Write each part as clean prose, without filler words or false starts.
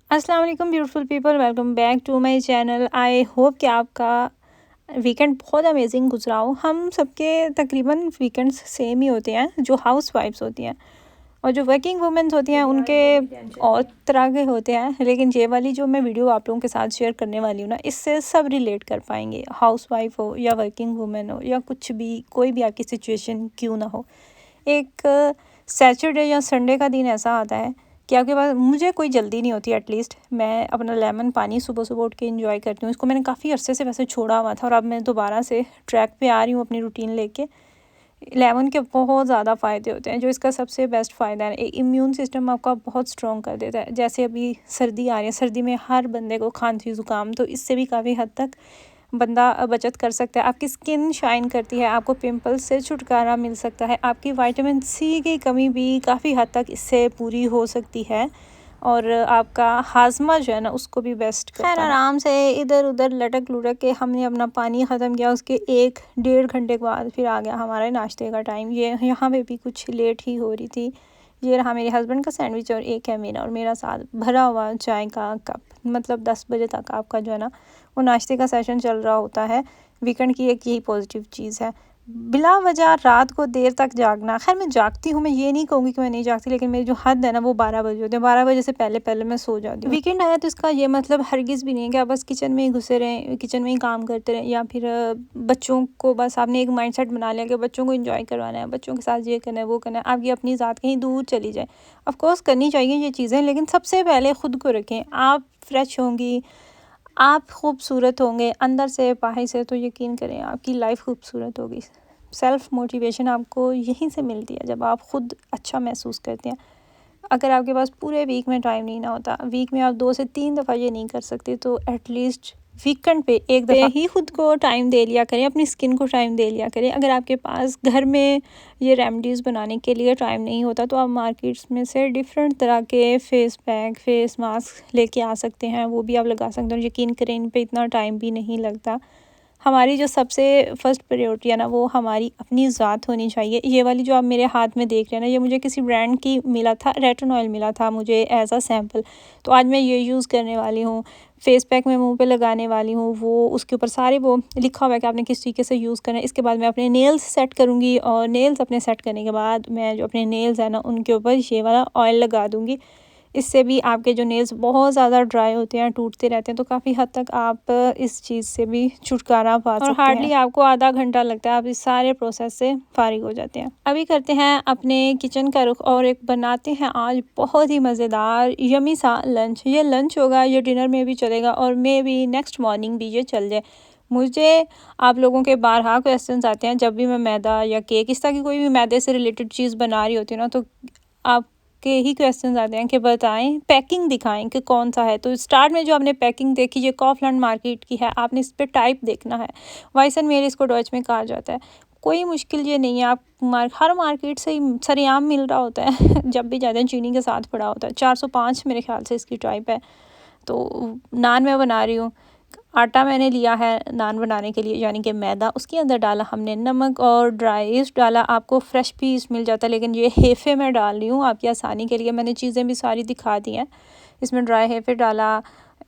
अस्सलाम वालेकुम beautiful people, welcome back to my channel. I hope कि आपका वीकेंड बहुत अमेजिंग गुजरा हो। हम सबके तकरीबन वीकेंड्स सेम ही होते हैं, जो हाउस वाइफ्स होती हैं और जो वर्किंग वुमेन्स होती हैं उनके और तरह के होते हैं। लेकिन ये वाली जो मैं वीडियो आप लोगों के साथ शेयर करने वाली हूँ ना, इससे सब रिलेट कर पाएंगे, हाउस वाइफ हो या वर्किंग वुमेन हो या कुछ भी, कोई भी आपकी सिचुएशन क्यों ना हो। एक सैटरडे या संडे का दिन ऐसा आता है कि आपके पास, मुझे कोई जल्दी नहीं होती, एटलीस्ट मैं अपना लेमन पानी सुबह सुबह उठ के एंजॉय करती हूँ। इसको मैंने काफ़ी अरसे से वैसे छोड़ा हुआ था और अब मैं दोबारा से ट्रैक पे आ रही हूँ अपनी रूटीन लेके। लेमन के बहुत ज़्यादा फ़ायदे होते हैं। जो इसका सबसे बेस्ट फ़ायदा है, इम्यून सिस्टम आपका बहुत स्ट्रॉन्ग कर देता है। जैसे अभी सर्दी आ रही है, सर्दी में हर बंदे को खांसी ज़ुकाम, तो इससे भी काफ़ी हद तक बंदा बचत कर सकता है। आपकी स्किन शाइन करती है, आपको पिंपल्स से छुटकारा मिल सकता है, आपकी विटामिन सी की कमी भी काफ़ी हद तक इससे पूरी हो सकती है और आपका हाजमा जो है ना उसको भी बेस्ट करता है। खैर, आराम से इधर उधर लटक लुटक के हमने अपना पानी ख़त्म किया। उसके 1-1.5 घंटे के बाद फिर आ गया हमारे नाश्ते का टाइम। ये यहाँ पे भी कुछ लेट ही हो रही थी। ये रहा मेरे हस्बैंड का सैंडविच और एक है मेरा, और मेरा साथ भरा हुआ चाय का कप। मतलब 10 बजे तक आपका जो है ना वो नाश्ते का सेशन चल रहा होता है। वीकेंड की एक यही पॉजिटिव चीज़ है, बिला वजह रात को देर तक जागना। खैर, मैं जागती हूँ, मैं ये नहीं कहूँगी कि मैं नहीं जागती, लेकिन मेरी जो हद है ना वो 12 बजे होते हैं। 12 बजे से पहले पहले मैं सो जाती हूँ। वीकेंड आया तो इसका ये मतलब हरगिज़ भी नहीं है कि आप बस किचन में ही घुसे रहें, किचन में ही काम करते रहें, या फिर बच्चों को बस आपने एक माइंडसेट बना लिया कि बच्चों को एंजॉय करवाना है, बच्चों के साथ ये करना है वो करना है, आपकी अपनी ज़ात कहीं दूर चली जाए। ऑफकोर्स करनी चाहिए ये चीज़ें, लेकिन सबसे पहले ख़ुद को रखें। आप फ्रेश होंगी, आप खूबसूरत होंगे अंदर से बाहर से, तो यकीन करें आपकी लाइफ खूबसूरत होगी। सेल्फ़ मोटिवेशन आपको यहीं से मिलती है, जब आप ख़ुद अच्छा महसूस करते हैं। अगर आपके पास पूरे वीक में टाइम नहीं ना होता, वीक में आप 2 से 3 दफ़ा ये नहीं कर सकते, तो एटलीस्ट वीकेंड पे एक दफ़ा ही खुद को टाइम दे लिया करें, अपनी स्किन को टाइम दे लिया करें। अगर आपके पास घर में ये रेमेडीज़ बनाने के लिए टाइम नहीं होता, तो आप मार्केट्स में से डिफरेंट तरह के फेस पैक, फेस मास्क लेके आ सकते हैं, वो भी आप लगा सकते हैं। यकीन करें, इन पे इतना टाइम भी नहीं लगता। हमारी जो सबसे फर्स्ट प्रायोरिटी है ना, वो हमारी अपनी ज़ात होनी चाहिए। ये वाली जो आप मेरे हाथ में देख रहे हैं ना, ये मुझे किसी ब्रांड की मिला था, रेटिनॉल मिला था मुझे एज अ सैम्पल। तो आज मैं ये यूज़ करने वाली हूँ। फेस पैक मैं मुंह पे लगाने वाली हूँ, वो उसके ऊपर सारे वो लिखा हुआ है कि आपने किस तरीके से यूज़ करना है। इसके बाद मैं अपने नेल्स सेट करूँगी, और नेल्स अपने सेट करने के बाद मैं जो अपने नेल्स है ना उनके ऊपर ये वाला ऑयल लगा दूँगी। इससे भी आपके जो नेल्स बहुत ज़्यादा ड्राई होते हैं, टूटते रहते हैं, तो काफ़ी हद तक आप इस चीज़ से भी छुटकारा पा सकते हैं। और हार्डली आपको आधा घंटा लगता है, आप इस सारे प्रोसेस से फारिग हो जाते हैं। अभी करते हैं अपने किचन का रुख और एक बनाते हैं आज बहुत ही मज़ेदार यमी सा लंच। ये लंच होगा, ये डिनर में भी चलेगा और मे बी नेक्स्ट मॉर्निंग भी ये चल जाए। मुझे आप लोगों के बारहा क्वेश्चंस आते हैं जब भी मैं मैदा या केक, इस तरह की कोई भी मैदे से रिलेटेड चीज़ बना रही होती हूँ ना, तो आप के ही क्वेश्चंस आते हैं कि बताएं, पैकिंग दिखाएं कि कौन सा है। तो स्टार्ट में जो आपने पैकिंग देखी, ये कॉफलैंड मार्केट की है, आपने इस पर टाइप देखना है। वाइसन मेरे इसको डॉच में कहा जाता है। कोई मुश्किल ये नहीं है, आप हर मार्केट से ही सरेआम मिल रहा होता है जब भी जाते हैं चीनी के साथ पड़ा होता है। 405 मेरे ख्याल से इसकी टाइप है। तो नान मैं बना रही हूँ। आटा मैंने लिया है नान बनाने के लिए, यानी कि मैदा। उसके अंदर डाला हमने नमक और ड्राई ईस्ट डाला। आपको फ्रेश पीस मिल जाता है, लेकिन ये हेफ़े मैं डाल रही हूँ आपकी आसानी के लिए। मैंने चीज़ें भी सारी दिखा दी हैं। इसमें ड्राई हेफ़े डाला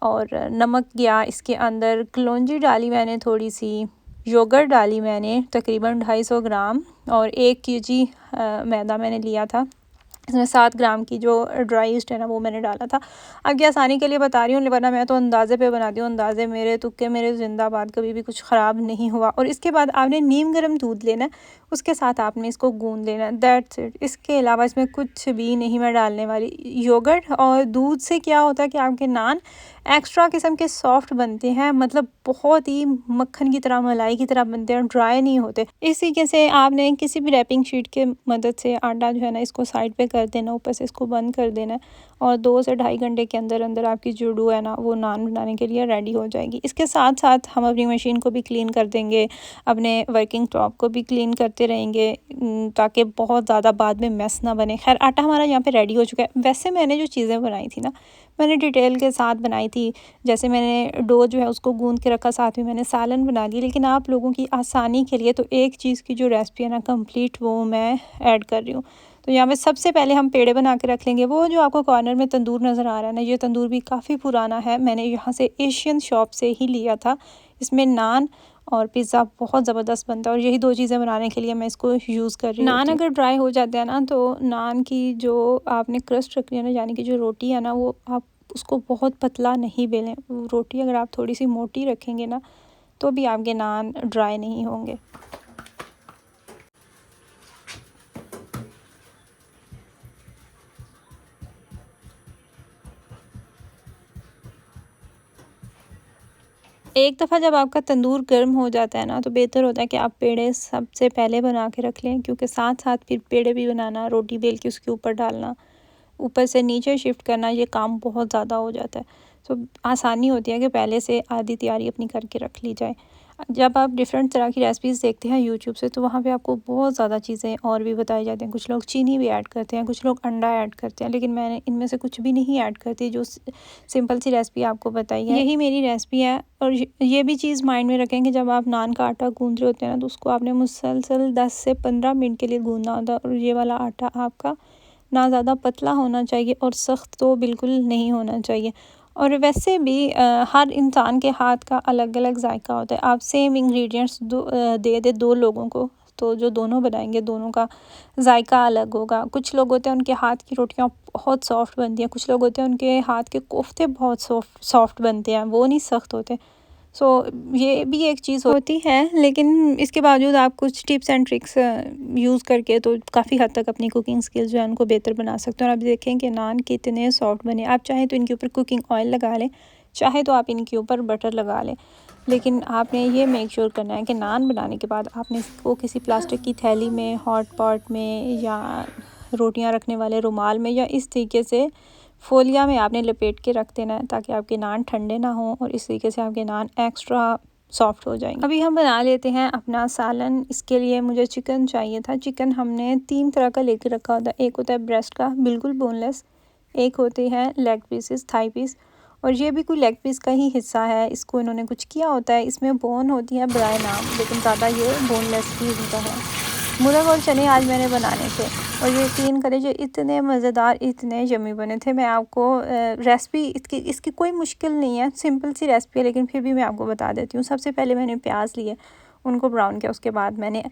और नमक गया इसके अंदर, कलौंजी डाली मैंने, थोड़ी सी योगर्ट डाली मैंने तकरीबन 250 ग्राम, और 1 केजी मैदा मैंने लिया था। इसमें 7 ग्राम की जो ड्राई ईस्ट है ना वो मैंने डाला था। अब ये आसानी के लिए बता रही हूँ, वरना मैं तो अंदाज़े पे बनाती हूँ। अंदाज़े मेरे तुक्के मेरे जिंदाबाद, कभी भी कुछ ख़राब नहीं हुआ। और इसके बाद आपने नीम गर्म दूध लेना है, उसके साथ आपने इसको गूंद लेना है, दैट्स इट। इसके अलावा इसमें कुछ भी नहीं मैं डालने वाली। योगर्ट और दूध से क्या होता है कि आपके नान एक्स्ट्रा किस्म के सॉफ्ट बनते हैं, मतलब बहुत ही मक्खन की तरह, मलाई की तरह बनते हैं, ड्राई नहीं होते। इस तरीके से आपने किसी भी रैपिंग शीट के मदद से आटा जो है ना इसको साइड पे कर देना, ऊपर से इसको बंद कर देना है, और 2 से 2.5 घंटे के अंदर अंदर आपकी जो डो है ना वो नान बनाने के लिए रेडी हो जाएगी। इसके साथ साथ हम अपनी मशीन को भी क्लीन कर देंगे, अपने वर्किंग टॉप को भी क्लीन करते रहेंगे, ताकि बहुत ज़्यादा बाद में मैस ना बने। खैर, आटा हमारा यहाँ पे रेडी हो चुका है। वैसे मैंने जो चीज़ें बनाई थी ना, मैंने डिटेल के साथ बनाई थी। जैसे मैंने डो जो है उसको गूंद के रखा, साथ में मैंने सालन बना ली। लेकिन आप लोगों की आसानी के लिए तो एक चीज़ की जो रेसिपी है ना कंप्लीट, वो मैं ऐड कर रही हूँ। तो यहाँ पे सबसे पहले हम पेड़े बना के रख लेंगे। वो जो आपको कॉर्नर में तंदूर नज़र आ रहा है ना, ये तंदूर भी काफ़ी पुराना है, मैंने यहाँ से एशियन शॉप से ही लिया था। इसमें नान और पिज़्ज़ा बहुत ज़बरदस्त बनता है और यही दो चीज़ें बनाने के लिए मैं इसको यूज़ कर रही हूँ। नान अगर ड्राई हो जाते हैं ना, तो नान की जो आपने क्रस्ट रखनी है ना, यानी कि जो रोटी है ना, वो आप उसको बहुत पतला नहीं बेलें। रोटी अगर आप थोड़ी सी मोटी रखेंगे ना, तो भी आपके नान ड्राई नहीं होंगे। एक दफ़ा जब आपका तंदूर गर्म हो जाता है ना, तो बेहतर होता है कि आप पेड़े सबसे पहले बना के रख लें, क्योंकि साथ साथ फिर पेड़े भी बनाना, रोटी बेल के उसके ऊपर डालना, ऊपर से नीचे शिफ्ट करना, ये काम बहुत ज़्यादा हो जाता है। तो आसानी होती है कि पहले से आधी तैयारी अपनी करके रख ली जाए। जब आप डिफरेंट तरह की रेसिपीज़ देखते हैं यूट्यूब से, तो वहाँ पे आपको बहुत ज़्यादा चीज़ें और भी बताई जाती हैं। कुछ लोग चीनी भी ऐड करते हैं, कुछ लोग अंडा ऐड करते हैं, लेकिन मैंने इनमें से कुछ भी नहीं ऐड करती। जो सिंपल सी रेसिपी आपको बताई है, यही मेरी रेसिपी है। और ये भी चीज़ माइंड में रखें कि जब आप नान का आटा गूँध रहे होते हैं ना, तो उसको आपने मुसलसल 10 से 15 मिनट के लिए गूँधना होता है। और ये वाला आटा आपका ना ज़्यादा पतला होना चाहिए और सख्त तो बिल्कुल नहीं होना चाहिए। और वैसे भी हर इंसान के हाथ का अलग अलग जायका होता है। आप सेम इंग्रेडिएंट्स दे दे दो लोगों को, तो जो दोनों बनाएंगे दोनों का जायका अलग होगा। कुछ लोग होते हैं उनके हाथ की रोटियां बहुत सॉफ्ट बनती हैं, कुछ लोग होते हैं उनके हाथ के कोफ्ते बहुत सॉफ्ट बनते हैं, वो नहीं सख्त होते। सो ये भी एक चीज़ होती है, लेकिन इसके बावजूद आप कुछ टिप्स एंड ट्रिक्स यूज़ करके तो काफ़ी हद तक अपनी कुकिंग स्किल्स जो है उनको बेहतर बना सकते हैं। और आप देखें कि नान कितने सॉफ्ट बने। आप चाहें तो इनके ऊपर कुकिंग ऑयल लगा लें, चाहे तो आप इनके ऊपर बटर लगा लें, लेकिन आपने ये मेक श्योर करना है कि नान बनाने के बाद आपने इसको किसी प्लास्टिक की थैली में, हॉट पॉट में, या रोटियां रखने वाले रुमाल में, या इस तरीके से फोलिया में आपने लपेट के रख देना है, ताकि आपके नान ठंडे ना हों और इस तरीके से आपके नान एक्स्ट्रा सॉफ्ट हो जाएंगे। अभी हम बना लेते हैं अपना सालन। इसके लिए मुझे चिकन चाहिए था। चिकन हमने 3 तरह का लेके रखा होता है। एक होता है ब्रेस्ट का, बिल्कुल बोनलेस, एक होते हैं लेग पीसेस, थाई पीस, और ये भी कोई लेग पीस का ही हिस्सा है। इसको इन्होंने कुछ किया होता है, इसमें बोन होती है बराए नाम, लेकिन ज़्यादा ये बोनलेस ही होता है। मुर्ग और चने आज मैंने बनाने थे, और ये यकीन करें जो इतने मज़ेदार, इतने यम्मी बने थे। मैं आपको रेसिपी इसकी कोई मुश्किल नहीं है, सिंपल सी रेसिपी है, लेकिन फिर भी मैं आपको बता देती हूँ। सबसे पहले मैंने प्याज लिए, उनको ब्राउन किया। उसके बाद मैंने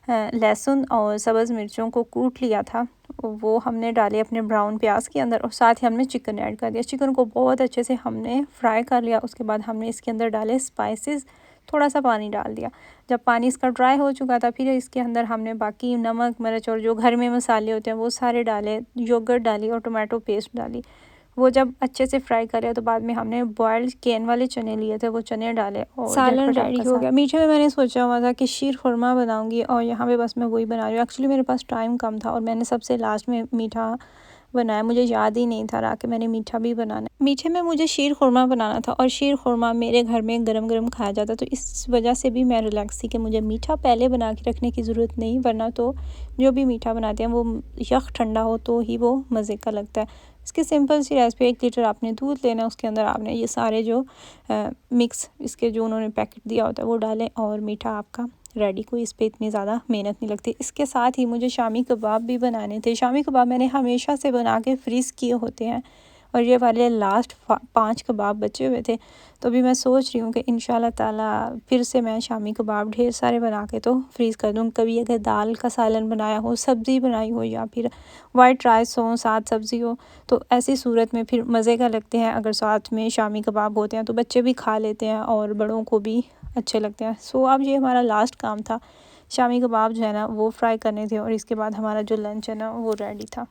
लहसुन और सब्ज़ मिर्चों को कूट लिया था, वो हमने डाले अपने ब्राउन प्याज के अंदर, और साथ ही हमने चिकन ऐड कर दिया। चिकन को बहुत अच्छे से हमने फ्राई कर लिया। उसके बाद हमने इसके अंदर डाले स्पाइसेस, थोड़ा सा पानी डाल दिया। जब पानी इसका ड्राई हो चुका था, फिर इसके अंदर हमने बाकी नमक, मिर्च और जो घर में मसाले होते हैं वो सारे डाले, योगर्ट डाली और टोमेटो पेस्ट डाली। वो जब अच्छे से फ्राई कर लिया, तो बाद में हमने बॉयल्ड केन वाले चने लिए थे, वो चने डाले और सालन रेडी हो गया। मीठे में मैंने सोचा हुआ था कि शीर खुरमा बनाऊंगी, और यहाँ पे बस मैं वही बना रही हूँ। एक्चुअली मेरे पास टाइम कम था और मैंने सबसे लास्ट में मीठा बनाया। मुझे याद ही नहीं था रहा कि मैंने मीठा भी बनाना है। मीठे में मुझे शीर खुरमा बनाना था, और शीर खुरमा मेरे घर में गरम गरम खाया जाता, तो इस वजह से भी मैं रिलैक्स थी कि मुझे मीठा पहले बना के रखने की ज़रूरत नहीं, वरना तो जो भी मीठा बनाते हैं वो यख ठंडा हो तो ही वो मज़े का लगता है। इसकी सिंपल सी रेसिपी, 1 लीटर आपने दूध लेना है, उसके अंदर आपने ये सारे जो मिक्स इसके जो उन्होंने पैकेट दिया होता है वो डालें, और मीठा आपका रेडी। कोई इस पर इतनी ज़्यादा मेहनत नहीं लगती। इसके साथ ही मुझे शामी कबाब भी बनाने थे। शामी कबाब मैंने हमेशा से बना के फ्रीज़ किए होते हैं, और ये वाले लास्ट 5 कबाब बचे हुए थे। तो अभी मैं सोच रही हूँ कि इंशाल्लाह ताला फिर से मैं शामी कबाब ढेर सारे बना के तो फ्रीज़ कर दूँ। कभी अगर दाल का सालन बनाया हो, सब्ज़ी बनाई हो, या फिर वाइट राइस हो, साथ सब्ज़ी हो, तो ऐसी सूरत में फिर मज़े का लगते हैं। अगर साथ में शामी कबाब होते हैं तो बच्चे भी खा लेते हैं और बड़ों को भी अच्छे लगते हैं। सो अब ये हमारा लास्ट काम था, शामी कबाब जो है ना वो फ्राई करने थे, और इसके बाद हमारा जो लंच है ना वो रेडी था।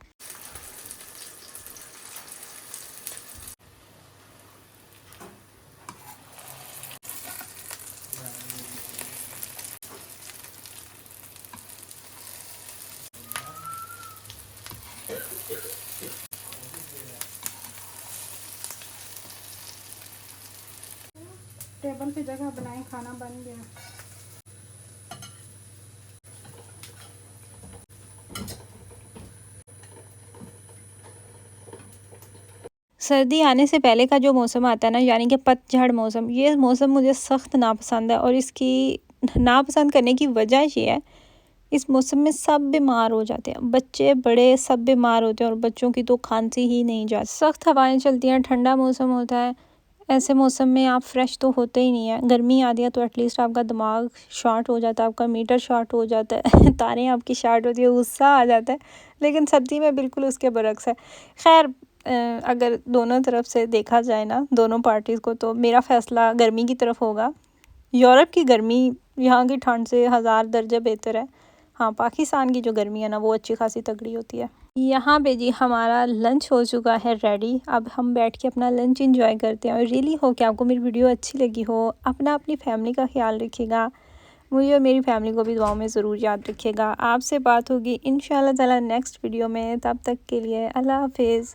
टेबल पे जगह बनाए, खाना बन गया। सर्दी आने से पहले का जो मौसम आता है ना, यानी कि पतझड़ मौसम, ये मौसम मुझे सख्त नापसंद है। और इसकी नापसंद करने की वजह ये है, इस मौसम में सब बीमार हो जाते हैं, बच्चे बड़े सब बीमार होते हैं और बच्चों की तो खांसी ही नहीं जाती। सख्त हवाएं चलती हैं, ठंडा मौसम होता है, ऐसे मौसम में आप फ्रेश तो होते ही नहीं है। गर्मी आती है तो एटलीस्ट आपका दिमाग शॉर्ट हो जाता है, आपका मीटर शॉर्ट हो जाता है तारें आपकी शॉर्ट होती है, गुस्सा आ जाता है। लेकिन सर्दी में बिल्कुल उसके बरक्स है। खैर अगर दोनों तरफ से देखा जाए ना, दोनों पार्टीज़ को, तो मेरा फ़ैसला गर्मी की तरफ होगा। यूरोप की गर्मी यहाँ की ठंड से 1000 दर्जे बेहतर है। हाँ, पाकिस्तान की जो गर्मी है ना वो अच्छी खासी तगड़ी होती है। यहाँ पे जी हमारा लंच हो चुका है रेडी। अब हम बैठ के अपना लंच एंजॉय करते हैं। और रियली हो कि आपको मेरी वीडियो अच्छी लगी हो, अपनी फैमिली का ख्याल रखिएगा, मुझे और मेरी फैमिली को भी दुआओं में ज़रूर याद रखिएगा। आपसे बात होगी इंशाल्लाह ताला नेक्स्ट वीडियो में, तब तक के लिए अल्लाह हाफिज़।